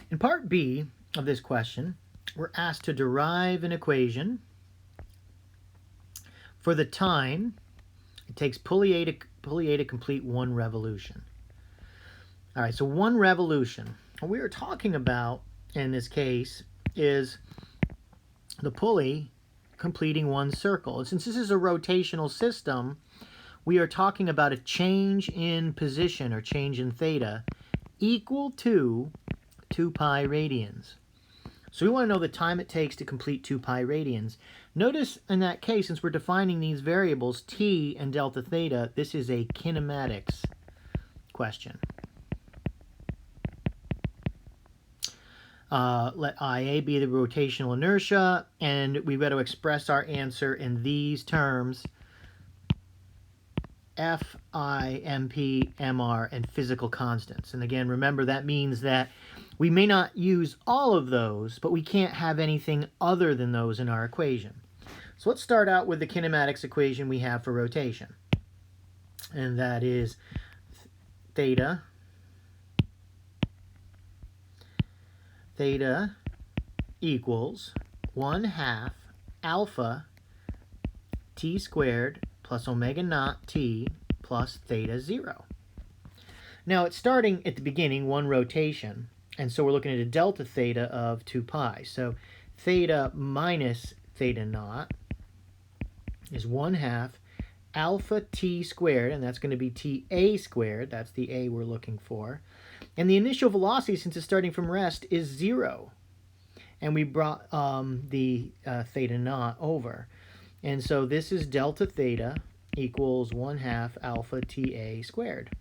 In part B of this question, we're asked to derive an equation for the time it takes pulley A to complete one revolution. All right, so one revolution. What we are talking about in this case is the pulley completing one circle. And since this is a rotational system, we are talking about a change in position or change in theta equal to 2 pi radians. So we want to know the time it takes to complete 2 pi radians. Notice in that case, since we're defining these variables, t and delta theta, this is a kinematics question. Let IA be the rotational inertia, and we've got to express our answer in these terms: F, I, MP, MR, and physical constants. And again, remember that means that we may not use all of those, but we can't have anything other than those in our equation. So let's start out with the kinematics equation we have for rotation. And that is theta equals 1/2 alpha t squared plus omega naught t plus theta 0. Now it's starting at the beginning, one rotation, and so we're looking at a delta theta of 2 pi. So theta minus theta naught is 1/2 alpha t squared, and that's going to be ta squared. That's the a we're looking for. And the initial velocity, since it's starting from rest, is 0. And we brought the theta naught over. And so this is delta theta equals 1/2 alpha ta squared.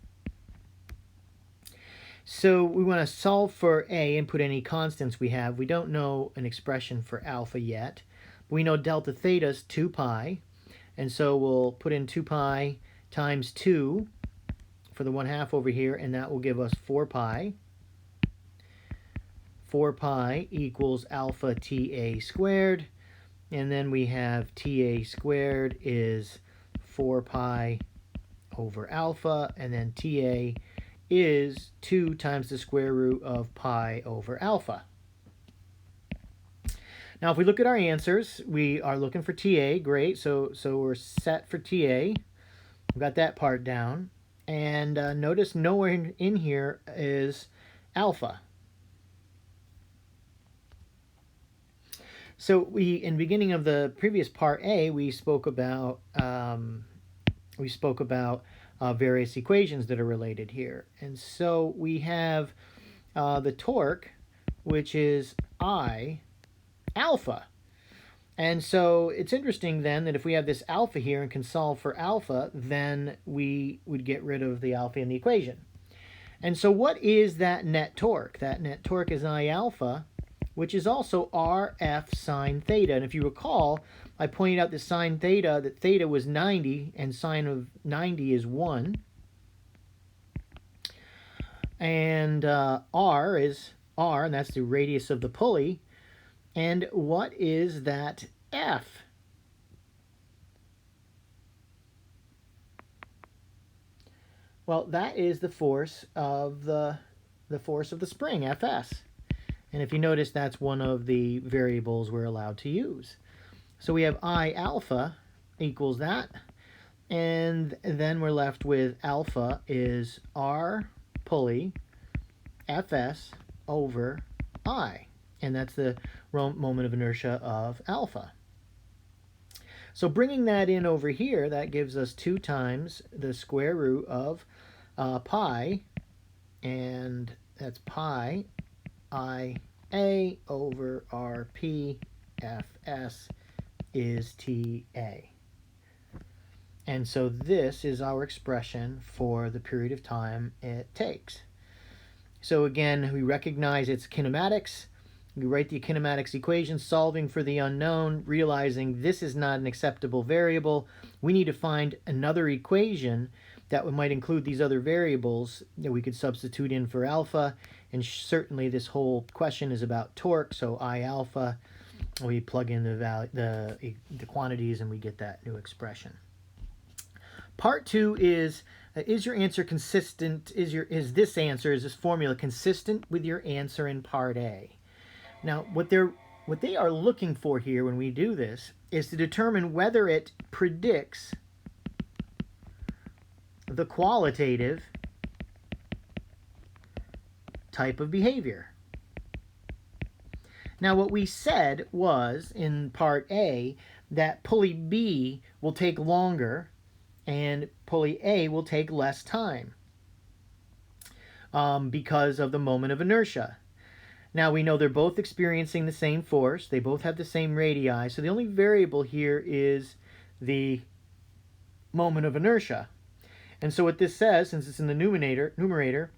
So we want to solve for a and put any constants we have. We don't know an expression for alpha yet. We know delta theta is 2 pi. And so we'll put in 2 pi times 2 for the 1/2 over here, and that will give us 4 pi. 4 pi equals alpha ta squared. And then we have ta squared is 4 pi over alpha, and then ta is 2 times the square root of pi over alpha. Now, if we look at our answers, we are looking for ta. Great. So we're set for ta. We've got that part down. And notice nowhere in here is alpha. So in the beginning of the previous part A, we spoke about various equations that are related here. And so we have the torque, which is I alpha. And so it's interesting then that if we have this alpha here and can solve for alpha, then we would get rid of the alpha in the equation. And so what is that net torque? That net torque is I alpha, which is also RF sine theta. And if you recall, I pointed out the sine theta, that theta was 90, and sine of 90 is 1. And R is R, and that's the radius of the pulley. And what is that F? Well, that is the force of the spring, Fs. And if you notice, that's one of the variables we're allowed to use. So we have I alpha equals that. And then we're left with alpha is R pulley Fs over I. And that's the moment of inertia of alpha. So bringing that in over here, that gives us 2 times the square root of pi, and that's pi IA over RP Fs is TA. And so this is our expression for the period of time it takes. So again, we recognize it's kinematics. We write the kinematics equation, solving for the unknown, realizing this is not an acceptable variable. We need to find another equation that might include these other variables that we could substitute in for alpha. And certainly this whole question is about torque, so I alpha, we plug in the quantities and we get that new expression. Part 2 is Is your answer consistent? Is this formula consistent with your answer in part A? Now, what they are looking for here when we do this is to determine whether it predicts the qualitative type of behavior. Now, what we said was in part A that pulley B will take longer and pulley A will take less time because of the moment of inertia. Now, we know they're both experiencing the same force. They both have the same radii. So the only variable here is the moment of inertia. And so what this says, since it's in the numerator,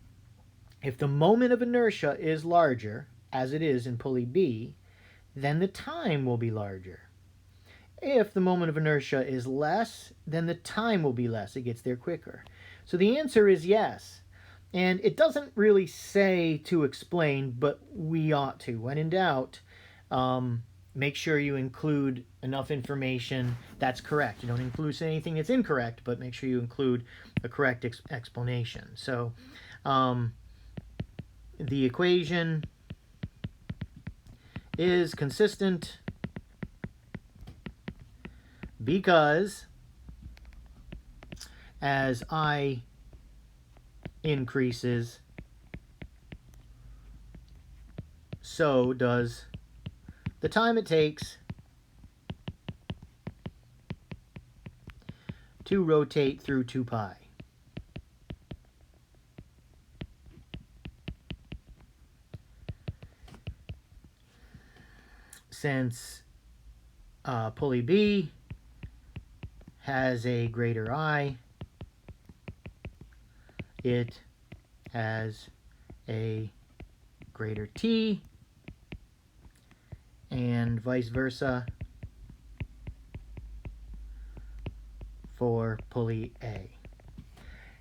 if the moment of inertia is larger, as it is in pulley B, then the time will be larger. If the moment of inertia is less, then the time will be less. It gets there quicker. So the answer is yes. And it doesn't really say to explain, but we ought to. When in doubt, make sure you include enough information that's correct. You don't include anything that's incorrect, but make sure you include a correct explanation. So the equation is consistent because as I increases, so does the time it takes to rotate through 2 pi. Since pulley B has a greater I, it has a greater T, and vice versa for pulley A.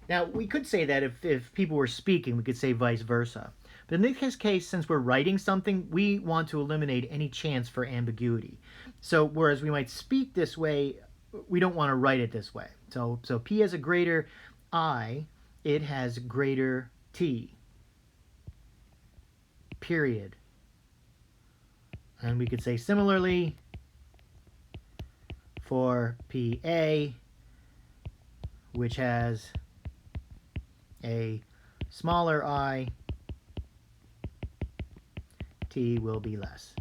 Now, we could say that if people were speaking, we could say vice versa. But in this case, since we're writing something, we want to eliminate any chance for ambiguity. So whereas we might speak this way, we don't want to write it this way. So P has a greater I, it has greater T, period. And we could say similarly for PA, which has a smaller I, T will be less.